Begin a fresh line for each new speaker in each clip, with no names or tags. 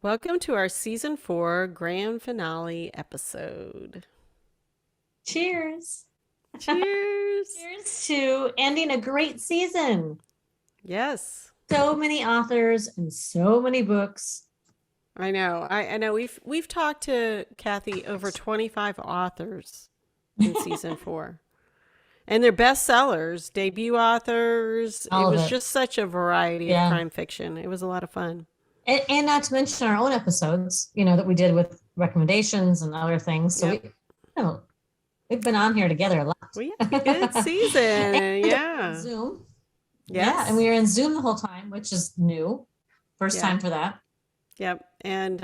Welcome to our season 4 grand finale episode.
Cheers.
Cheers.
Cheers to ending a great season.
Yes.
So many authors and so many books.
I know. I know we've talked to Cathi over 25 authors in season 4. And they're bestsellers, debut authors. It
All of
was
it.
just such a variety of
Yeah.
crime fiction. It was a lot of fun.
And not to mention our own episodes, that we did with recommendations and other things. So
Yep.
we've been on here together a lot.
We had a good season. Yeah.
Zoom.
Yes.
Yeah. And we were in Zoom the whole time, which is new. First time for that.
Yep. And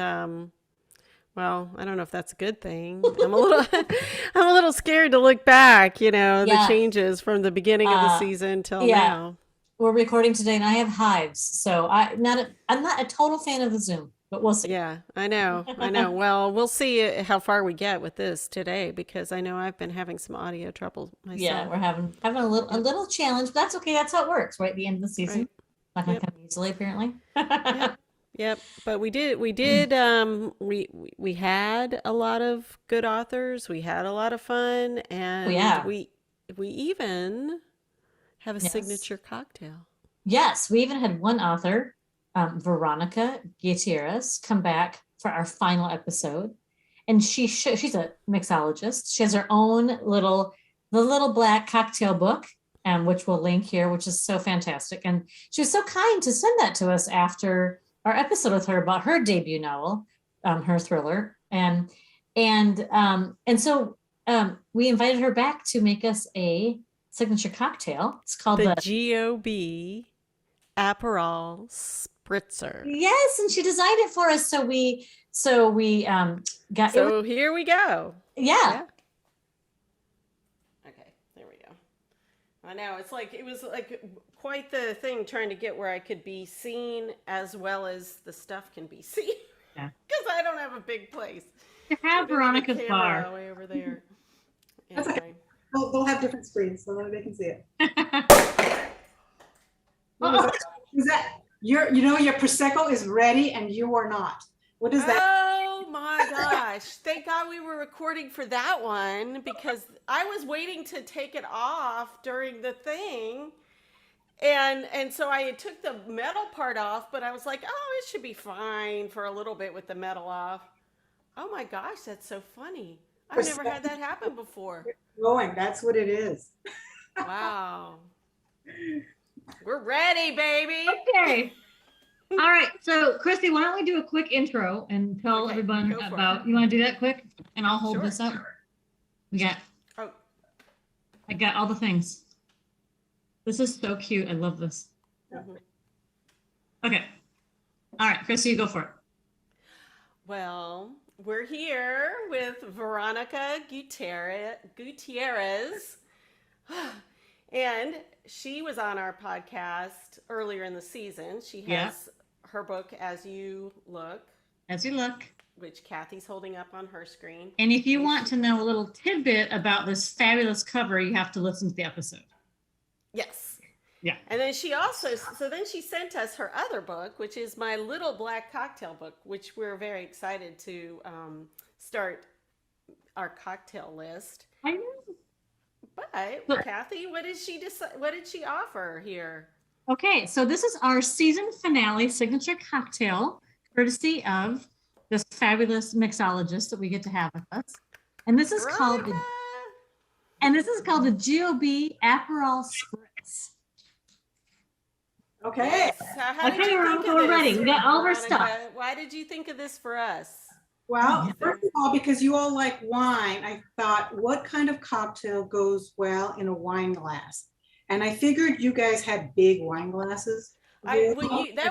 well, I don't know if that's a good thing. I'm a little scared to look back, the changes from the beginning of the season till now.
We're recording today and I have hives. So I'm not a total fan of the Zoom, but we'll see.
Yeah, I know. Well, we'll see how far we get with this today because I know I've been having some audio trouble myself.
Yeah, we're having a little challenge, but that's okay. That's how it works, right? At the end of the season.
Right.
Not gonna come easily, apparently.
Yep. But we did we had a lot of good authors. We had a lot of fun and we even have a signature cocktail.
Yes, we even had one author, Veronica Gutierrez, come back for our final episode. And she's a mixologist. She has her own the little black cocktail book, which we'll link here, which is so fantastic. And she was so kind to send that to us after our episode with her about her debut novel, her thriller. And so we invited her back to make us a signature cocktail. It's called
the GOB Aperol Spritzer.
Yes, and she designed it for us. So we got.
So here we go.
Yeah.
Okay, there we go. I know it was like quite the thing trying to get where I could be seen as well as the stuff can be seen.
Yeah.
Because I don't have a big place.
To have Veronica's bar
way over there.
That's okay. They'll have different screens so that they can see it. Is that your Prosecco is ready and you are not? What is that?
Oh my gosh. Thank God we were recording for that one because I was waiting to take it off during the thing. And so I took the metal part off, but I was like, oh, it should be fine for a little bit with the metal off. Oh my gosh, that's so funny. I've never had that happen before.
That's what it is.
Wow. We're ready, baby.
Okay. All right. So, Christy, why don't we do a quick intro and tell everyone about, you want to do that quick? And I'll hold this up. We got, I got all the things. This is so cute. I love this.
Mm-hmm.
Okay. All right, Christy, you go for it.
Well, we're here with Veronica Gutierrez. And she was on our podcast earlier in the season. She has her book, As You Look.
As You Look.
Which Kathy's holding up on her screen.
And if you want to know a little tidbit about this fabulous cover, you have to listen to the episode.
Yes.
Yeah.
And then she sent us her other book, which is my little black cocktail book, which we're very excited to start our cocktail list.
I know.
But Cathi, what did she offer here?
Okay, so this is our season finale signature cocktail, courtesy of this fabulous mixologist that we get to have with us. And this is called the GOB Aperol Spritz.
Okay.
So
we're ready. We got all of our stuff.
Why did you think of this for us?
Well, first of all, because you all like wine, I thought, what kind of cocktail goes well in a wine glass? And I figured you guys had big wine glasses.
That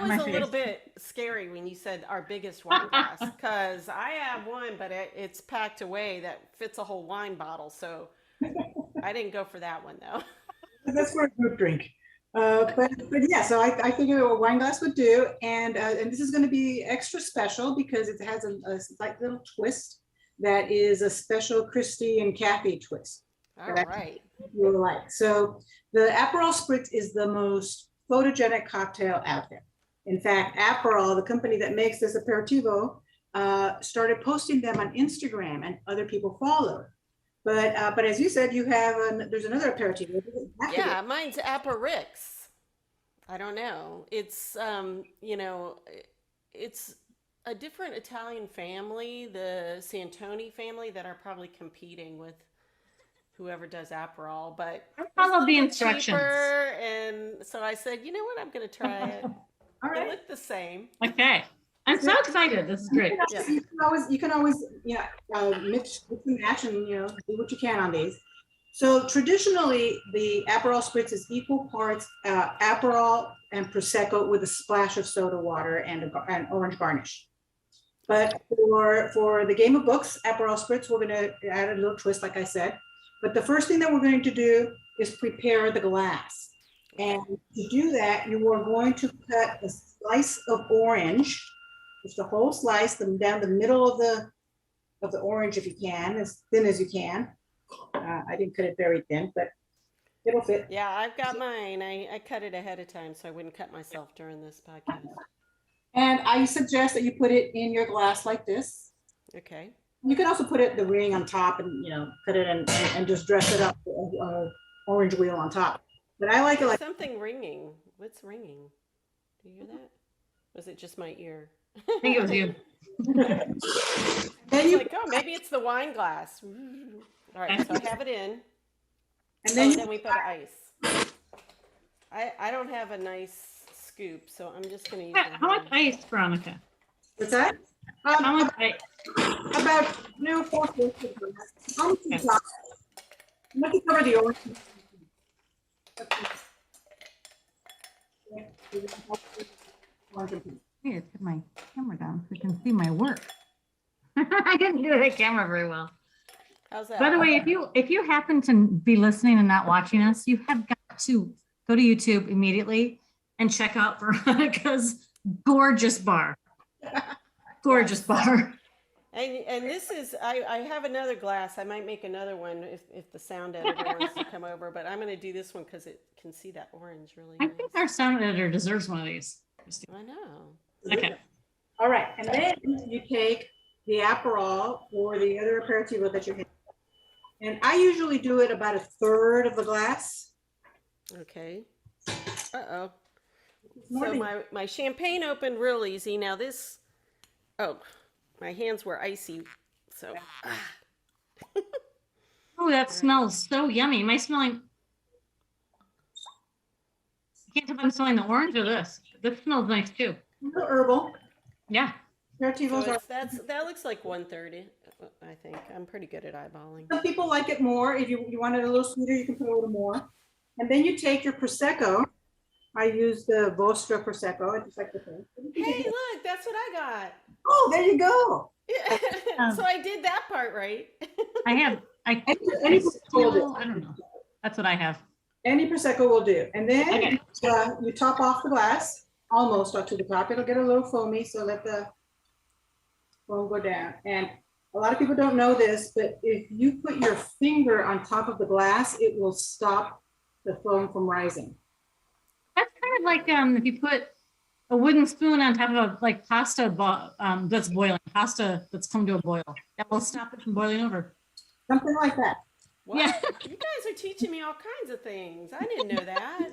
was a little bit scary when you said our biggest wine glass, because I have one, but it's packed away that fits a whole wine bottle. So I didn't go for that one, though.
That's for a group drink. But yeah, so I figured a wine glass would do, and this is going to be extra special because it has a slight little twist that is a special Christie and Cathi twist.
All right.
You'll like. So the Apparel Spritz is the most photogenic cocktail out there. In fact, Aperol, the company that makes this aperitivo, started posting them on Instagram, and other people followed. But as you said, there's another aperitivo.
Yeah, mine's Apparix. I don't know. It's it's a different Italian family, the Santoni family, that are probably competing with whoever does Aperol, but
Follow the
it's
instructions.
cheaper, and so I said, you know what, I'm going to try it.
All
They
right.
look the same.
Okay. I'm so excited. This is great.
Yeah.
You can always mix and match, and do what you can on these. So traditionally, the Aperol Spritz is equal parts Aperol and Prosecco with a splash of soda water and an orange garnish. But for the game of books, Aperol Spritz, we're going to add a little twist, like I said. But the first thing that we're going to do is prepare the glass. And to do that, you are going to cut a slice of orange, just a whole slice, down the middle of the orange if you can, as thin as you can. I didn't cut it very thin, but it'll fit.
Yeah, I've got mine. I cut it ahead of time so I wouldn't cut myself during this podcast.
And I suggest that you put it in your glass like this.
Okay.
You can also put the ring on top and, cut it and just dress it up with orange wheel on top. But I like it like
Something ringing. What's ringing? Do you hear that? Was it just my ear?
I think it was you.
then you
Like, oh, maybe it's the wine glass. All right, so I have it in.
and then,
Then we put ice. I don't have a nice scoop, so I'm just going to use
How much ice, Veronica?
what's that?
How much ice?
About 4/4 of the glass. How much is that? Let me cover the orange.
Hey, put my camera down so you can see my work.
I didn't do the camera very well.
How's that?
By the way, if you happen to be listening and not watching us, you have got to go to YouTube immediately
And check out Veronica's gorgeous bar. Gorgeous bar.
And this is, I have another glass. I might make another one if the sound editor wants to come over, but I'm going to do this one because it can see that orange really
I
nice.
think our sound editor deserves one of these.
I know.
Okay.
All right, and then you take the Aperol or the other aperitivo that you have. And I usually do it about 1/3 of the glass.
Okay. Uh-oh.
More
So
than-
my champagne opened real easy. Now this, oh, my hands were icy. So,
Oh, that smells so yummy. Am I smelling? I can't tell if I'm smelling the orange or this. This smells nice too.
A little herbal.
Yeah.
so
Aperitivos are,
that looks like 130, I think. I'm pretty good at eyeballing.
some people like it more. If you want it a little sweeter, you can put a little more. And then you take your Prosecco. I use the Vostra Prosecco. I just like the thing.
Hey, look, that's what I got.
Oh, there you go.
So I did that part right.
I have,
Any
I
Prosecco will do.
don't know. That's what I have.
Any Prosecco will do. And then
Okay.
you top off the glass, almost up to the top. It'll get a little foamy, so let the foam go down. And a lot of people don't know this, but if you put your finger on top of the glass, it will stop the foam from rising.
That's kind of like if you put a wooden spoon on top of a like pasta that's boiling, pasta that's come to a boil. That will stop it from boiling over.
Something like that.
What?
Yeah.
You guys are teaching me all kinds of things. I didn't know that.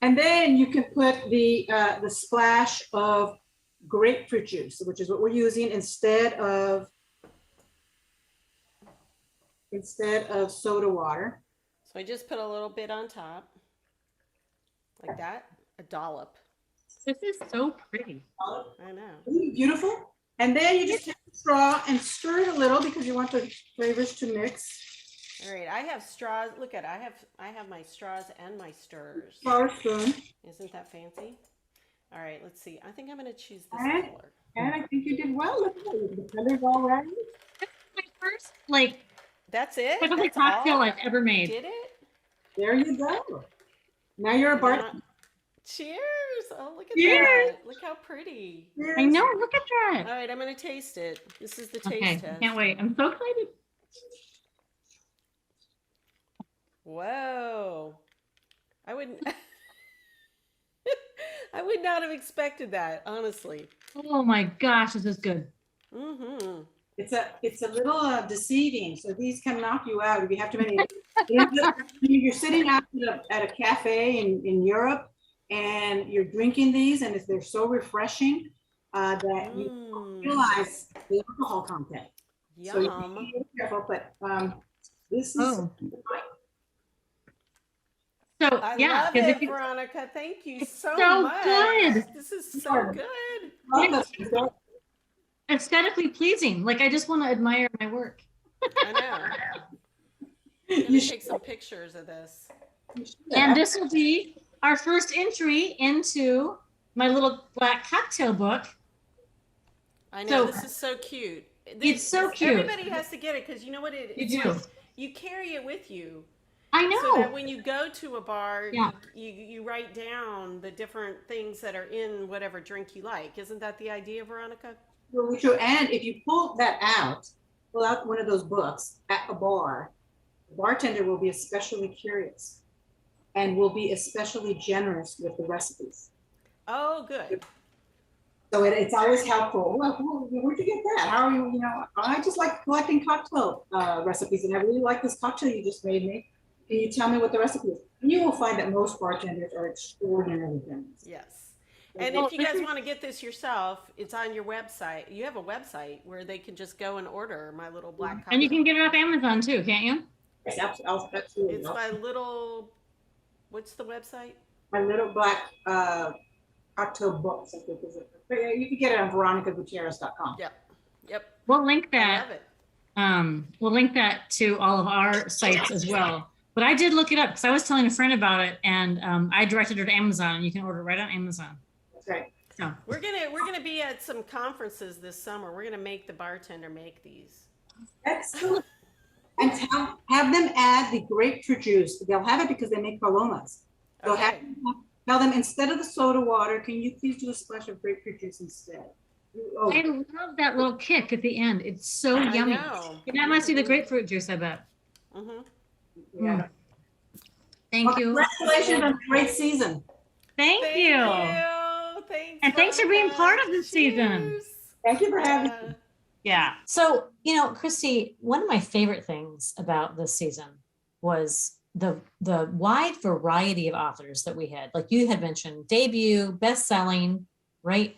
And then you can put the splash of grapefruit juice, which is what we're using instead of soda water.
So I just put a little bit on top. Like that. A dollop.
This is so pretty.
I know.
Isn't it beautiful? And then you just take the straw and stir it a little because you want the flavors to mix.
All right, I have straws. Look at it. I have my straws and my stirrers.
Flour spoon.
Isn't that fancy? All right, let's see. I think I'm going to choose this
Alright.
color.
And I think you did well. Look at that. The color's all right.
My first like
That's it?
typical
That's
cocktail
all?
I've ever made.
Did it?
There you go. Now you're a bar.
Cheers! Oh, look at
Cheers!
that. Look how pretty.
I know. Look at
All
that.
right, I'm going to taste it. This is the taste
Okay,
test.
can't wait. I'm so excited.
Whoa. I wouldn't I would not have expected that, honestly.
Oh my gosh, this is good.
Mm-hmm.
It's a little deceiving. So these can knock you out if you have too many. You're sitting out at a cafe in Europe and you're drinking these, and they're so refreshing that you don't realize the alcohol content. So you have to
Yum.
be careful, but this is
Oh. So
I
yeah,
love
because
it,
if you,
Veronica. Thank you
it's
so
so
much.
good.
This is so good.
welcome.
Aesthetically pleasing. Like I just want to admire my work.
I know. I'm
You
gonna
should-
take some pictures of this.
you should.
And this will be our first entry into my little black cocktail book.
I know,
So-
this is so cute.
It's so cute.
Everybody has to get it because you know what it is?
You do.
You carry it with you.
I
So that
know.
when you go to a bar,
Yeah.
you write down the different things that are in whatever drink you like. Isn't that the idea, Veronica?
Well, true. And if you pull out one of those books at a bar, the bartender will be especially curious and will be especially generous with the recipes.
Oh, good.
So it's always helpful. Well, where'd you get that? How are you? You know, I just like collecting cocktail recipes, and I really like this cocktail you just made me. Can you tell me what the recipe is? And you will find that most bartenders are extraordinarily generous.
Yes. And
Well,
if you
this
guys
is-
want to get this yourself, it's on your website. You have a website where they can just go and order my little black cocktail.
And you can get it off Amazon too, can't you?
Yes, absolutely.
It's my little, what's the website?
My little black cocktail books. I think is it. You can get it on veronicagutierrez.com.
Yep.
We'll link
I
that.
love it.
We'll link that to all of our sites as well. But I did look it up because I was telling a friend about it, and I directed her to Amazon. And you can order it right on Amazon.
That's right.
So
We're gonna be at some conferences this summer. We're gonna make the bartender make these.
Excellent. And have them add the grapefruit juice. They'll have it because they make palomas. So
Okay.
tell them instead of the soda water, can you please do a splash of grapefruit juice instead? Oh,
I love that little kick at the end. It's so
I
yummy.
know.
And that must be the grapefruit juice, I bet.
Mm-hmm.
yeah.
Thank you.
Congratulations on a great season.
Thank you.
Thanks.
And thanks for being
Veronica.
part of this season.
Cheers.
Thank you for having me.
Yeah.
So, you know, Christy, one of my favorite things about this season was the wide variety of authors that we had. Like you had mentioned, debut, best-selling, right?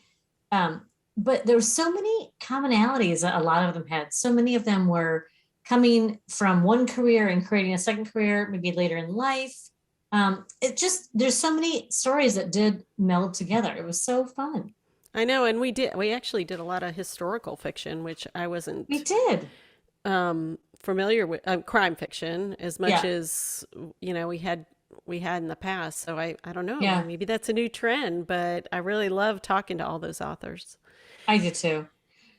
But there were so many commonalities that a lot of them had. So many of them were coming from one career and creating a second career, maybe later in life. There's so many stories that did meld together. It was so fun.
I know, and we actually did a lot of historical fiction, which I wasn't
We did.
familiar with, crime fiction as much
Yeah.
as we had in the past. So I don't know,
Yeah.
maybe that's a new trend, but I really love talking to all those authors.
I did too.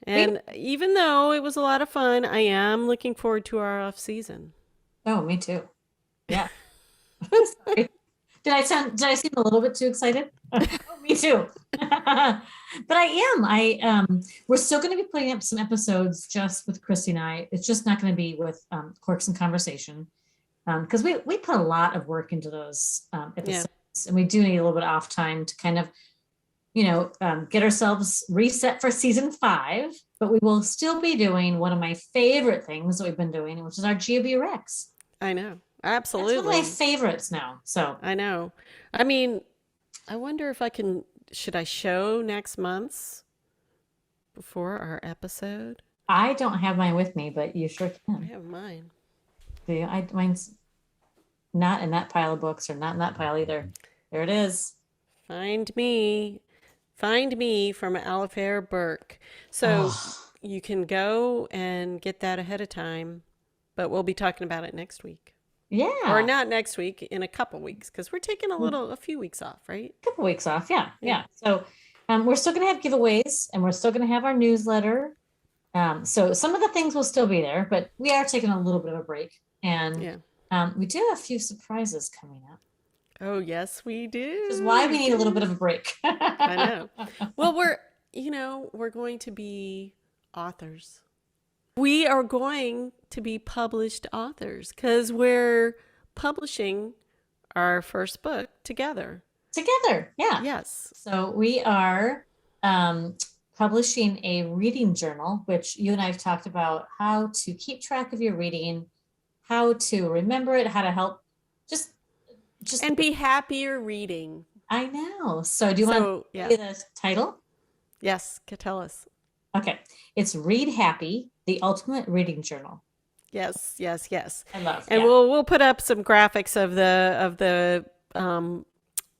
And even though it was a lot of fun, I am looking forward to our off season.
Oh, me too. Yeah. Sorry. Did I seem a little bit too excited? Oh, me too. But I am. We're still going to be putting up some episodes just with Christy and I. It's just not going to be with Quirks and Conversation because we put a lot of work into those episodes, and we do need a little bit of off time to kind of, get ourselves reset for season 5. But we will still be doing one of my favorite things that we've been doing, which is our GOB Rex.
I know.
That's one
Absolutely.
of my favorites now. So
I know. I mean, I wonder if should I show next month's before our episode?
I don't have mine with me, but you sure
I
can.
have mine.
Do you? Mine's not in that pile of books or not in that pile either. There it is.
Find me from Alifair Burke. So
Oh,
you can go and get that ahead of time, but we'll be talking about it next week.
yeah.
Or not next week, in a couple weeks, because we're taking a few weeks off, right?
A couple weeks off. Yeah.
Yeah.
So we're still going to have giveaways and we're still going to have our newsletter. So some of the things will still be there, but we are taking a little bit of a break. And
Yeah.
we do have a few surprises coming up,
Oh, yes, we do.
which is why we need a little bit of a break.
I know. Well, we're going to be authors. We are going to be published authors because we're publishing our first book together.
together. Yeah.
Yes.
So we are publishing a reading journal, which you and I have talked about how to keep track of your reading, how to remember it, how to help just
And be happier reading.
I know. So do you want to
yeah.
give the title?
Yes, tell us.
Okay. It's Read Happy, the Ultimate Reading Journal.
Yes.
I love.
And we'll put up some graphics of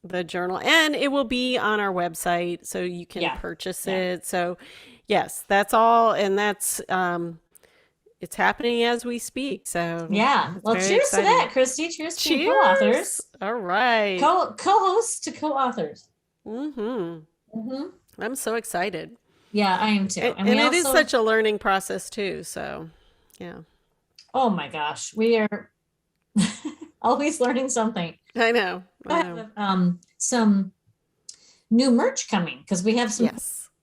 the journal, and it will be on our website so you can purchase it. So yes, that's all, and that's it's happening as we speak. So
yeah. Well, cheers to that, Christy. Cheers to co-authors.
All right.
Co-hosts to co-authors.
I'm so excited.
Yeah, I am too.
And it is such a learning process too. So yeah.
Oh my gosh. We are always learning something.
I know.
I have some new merch coming because we have some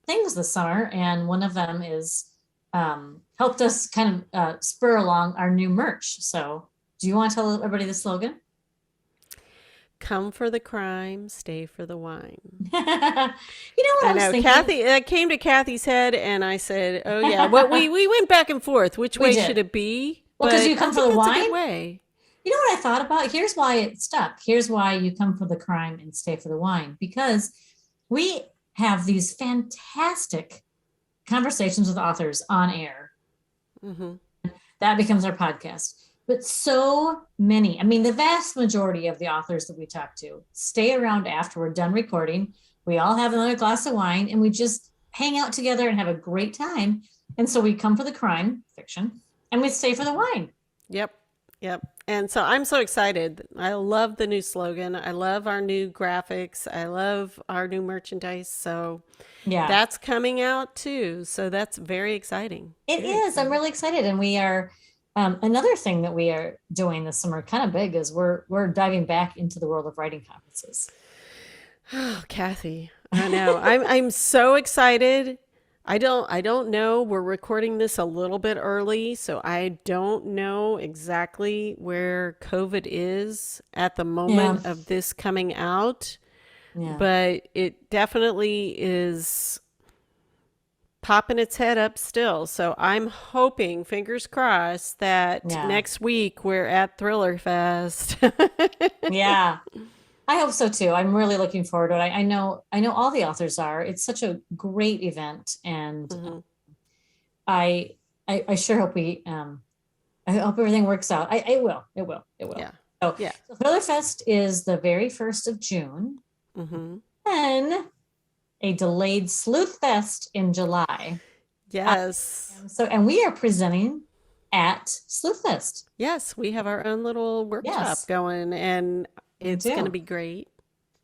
things this summer, and one of them is helped us kind of spur along our new merch. So do you want to tell everybody the slogan?
Come for the crime, stay for the wine.
You know what I was thinking?
Cathi, that came to Kathy's head, and I said, "Oh yeah." Well, we went back and forth. Which way should it be?
Well, because you come for the wine.
That's a good way.
You know what I thought about? Here's why it stuck. Here's why you come for the crime and stay for the wine. Because we have these fantastic conversations with authors on air. That becomes our podcast. But so many, I mean, the vast majority of the authors that we talk to stay around after we're done recording. We all have another glass of wine and we just hang out together and have a great time. And so we come for the crime, fiction, and we stay for the wine.
Yep. And so I'm so excited. I love the new slogan. I love our new graphics. I love our new merchandise. So that's coming out too. So that's very exciting.
It is. I'm really excited. And we are, another thing that we are doing this summer, kind of big, is we're diving back into the world of writing conferences.
Oh, Cathi, I know. I'm so excited. I don't know. We're recording this a little bit early, so I don't know exactly where COVID is at the moment of this coming out. Yeah. But it definitely is popping its head up still. So I'm hoping, fingers crossed, that next week we're at Thriller Fest.
Yeah. I hope so too. I'm really looking forward to it. I know all the authors are. It's such a great event, and I sure hope I hope everything works out. It will. Yeah. So Thriller Fest is the very 1st of June. Then a delayed Sleuth Fest in July.
Yes.
And we are presenting at Sleuth Fest.
Yes, we have our own little workshop going, and it's going to be great.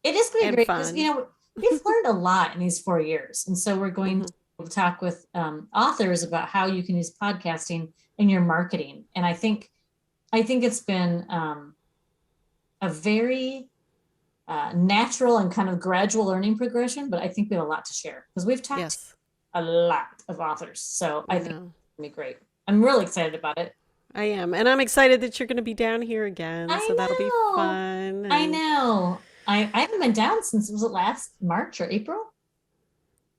It is going to be great because, we've learned a lot in these 4 years. And so we're going to talk with authors about how you can use podcasting in your marketing. And I think it's been a very natural and kind of gradual learning progression, but I think we have a lot to share because we've talked to a lot of authors. So I think it's going to be great. I'm really excited about it.
I am. And I'm excited that you're going to be down here again. That'll be fun.
I know. I haven't been down since, was it last March or April?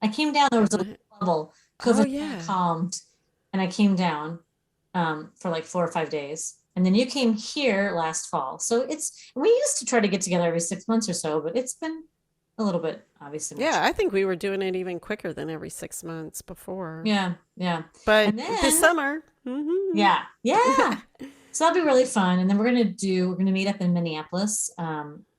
I came down, there was a bubble. COVID calmed. And I came down for like 4 or 5 days. And then you came here last fall. So we used to try to get together every 6 months or so, but it's been a little bit, obviously.
Yeah, I think we were doing it even quicker than every 6 months before.
Yeah.
But this summer.
Yeah. So that'll be really fun. And then we're going to meet up in Minneapolis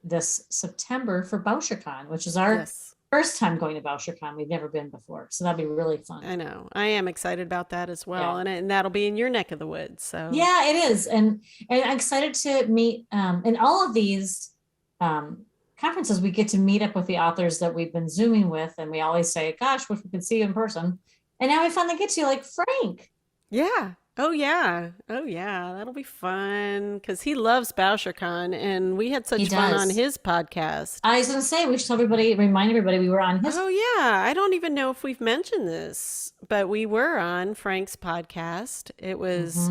this September for BoucherCon, which is our first time going to BoucherCon. We've never been before. So that'll be really fun.
I know. I am excited about that as well. Yeah. And that'll be in your neck of the woods. So
yeah, it is. And I'm excited to meet in all of these conferences, we get to meet up with the authors that we've been Zooming with. And we always say, gosh, wish we could see you in person. And now we finally get to, like Frank.
Yeah. Oh yeah. That'll be fun because he loves BoucherCon, and we had such fun on his podcast.
I was going to say, we should remind everybody we were on his.
Oh yeah. I don't even know if we've mentioned this, but we were on Frank's podcast. It was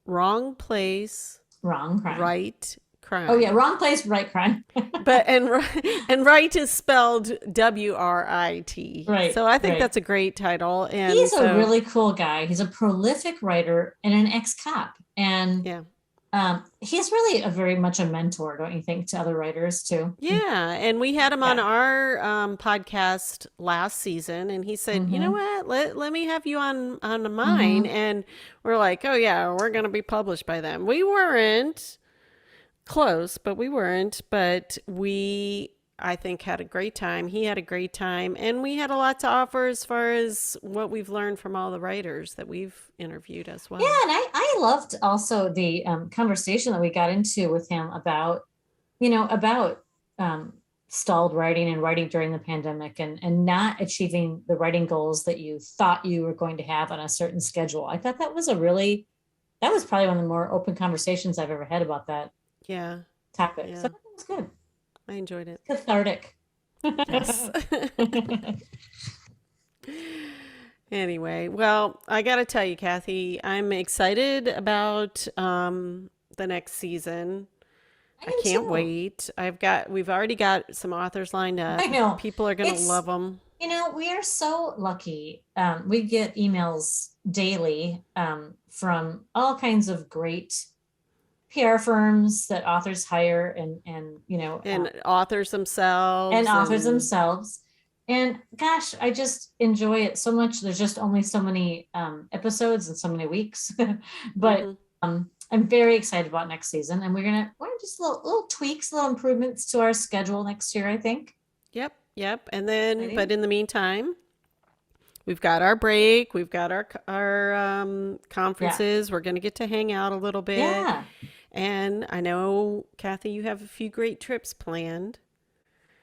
Wrong Place,
Wrong Crime.
Right crime.
Oh yeah, wrong place, right crime.
But and right is spelled WRIT.
Right,
So I think
right.
that's a great title. And
He's
so,
a really cool guy. He's a prolific writer and an ex-cop. And
yeah.
He's really very much a mentor, don't you think, to other writers too?
Yeah, and we had him on
Yeah.
our podcast last season, and he said, "You know what? Let me have you on mine." And we're like, "Oh yeah, we're gonna be published by them." We weren't close, but we weren't. But we, I think, had a great time. He had a great time, and we had a lot to offer as far as what we've learned from all the writers that we've interviewed as well.
Yeah, and I loved also the conversation that we got into with him about, about stalled writing and writing during the pandemic and not achieving the writing goals that you thought you were going to have on a certain schedule. I thought that was probably one of the more open conversations I've ever had about that
Yeah,
topic.
Yeah.
So that was good.
I enjoyed it.
Cathartic.
Yes. Anyway, well, I got to tell you, Cathi, I'm excited about the next season. I
am
can't
too.
wait. We've already got some authors lined up.
I know.
People are going to
It's-
love them.
We are so lucky. We get emails daily from all kinds of great PR firms that authors hire and
Authors themselves.
and authors themselves. And gosh, I just enjoy it so much. There's just only so many episodes and so many weeks, but I'm very excited about next season. And we're gonna just little tweaks, little improvements to our schedule next year, I think.
Yep. And then,
Ready?
but in the meantime, we've got our break. We've got our conferences. We're going to get to hang out a little bit.
Yeah.
And I know, Cathi, you have a few great trips planned.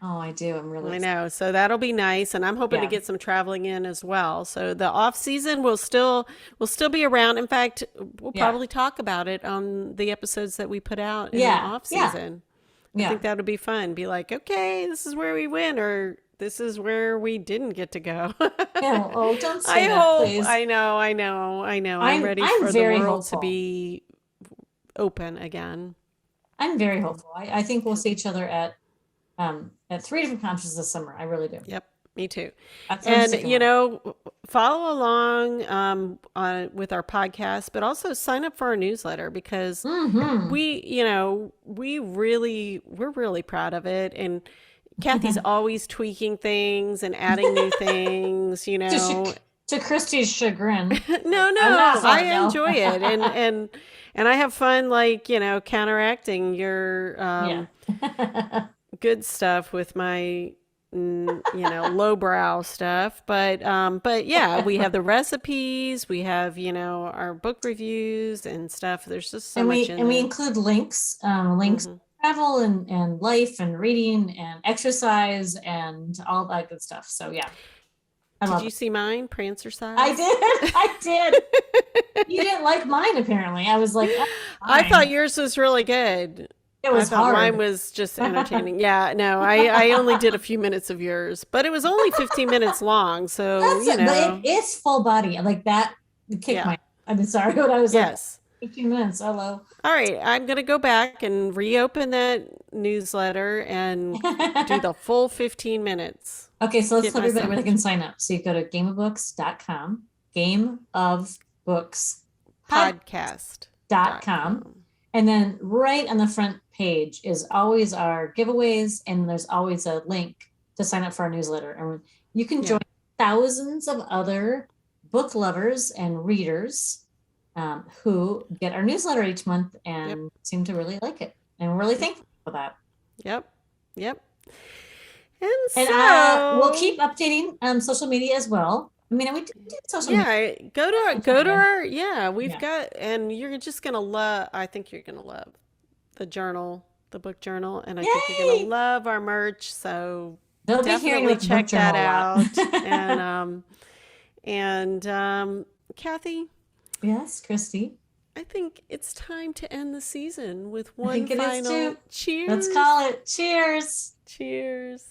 Oh, I do. I'm really
I
excited.
know. So that'll be nice. And I'm hoping to
Yeah.
get some traveling in as well. So the off season will still be around. In fact, we'll
Yeah.
probably talk about it on the episodes that we put out in the
Yeah.
off
Yeah.
season. I
Yeah.
think that would be fun. Be like, okay, this is where we went, or this is where we didn't get to go.
Yeah, oh, don't
I
say that,
hope.
please.
I know. I'm ready
I'm
for the
very
world to
hopeful.
be open again.
I'm very hopeful. I think we'll see each other at 3 different conferences this summer. I really do.
Yep, me too.
That's what I'm
And
sticking with.
follow along with our podcast, but also sign up for our newsletter because
Mhm.
we're really proud of it. And Kathy's always tweaking things and adding new things.
To Christie's chagrin.
No,
I'm not
I
fun, no.
enjoy it, and I have fun, counteracting your
Yeah.
good stuff with my lowbrow stuff. But yeah, we have the recipes, we have our book reviews and stuff. There's just so
and
much
we include links to travel and life and reading and exercise and all that good stuff. So yeah.
Did you see mine, Prancer size?
I did. You didn't like mine, apparently. I was like, oh,
I
fine.
thought yours was really good.
It was
I thought
hard.
mine was just entertaining. Yeah, no, I only did a few minutes of yours, but it was only 15 minutes long. So,
But it's full body. Like that kicked my, I'm sorry, what I was
yes.
like, 15 minutes. Hello.
All right, I'm going to go back and reopen that newsletter and do the full 15 minutes.
Okay, so let's
Get
tell everybody
myself-
where they can sign up. So you go to gameofbooks.com,
Podcast.com.
and then right on the front page is always our giveaways, and there's always a link to sign up for our newsletter. And you can join thousands of other book lovers and readers who get our newsletter each month and seem to really like it. And we're really thankful for that.
Yep.
And
so
we'll keep updating social media as well. I mean, we do social media.
Yeah, go to our we've got, and you're just gonna love. I think you're gonna love the journal, the book journal, and I think you're gonna love our merch. So
They'll be hearing
definitely
about the
check
book journal
that
a lot.
out. and Kathy,
Yes, Christy.
I think it's time to end the season with
I
one
think it is
final
too.
cheers.
Let's call it. Cheers.
Cheers.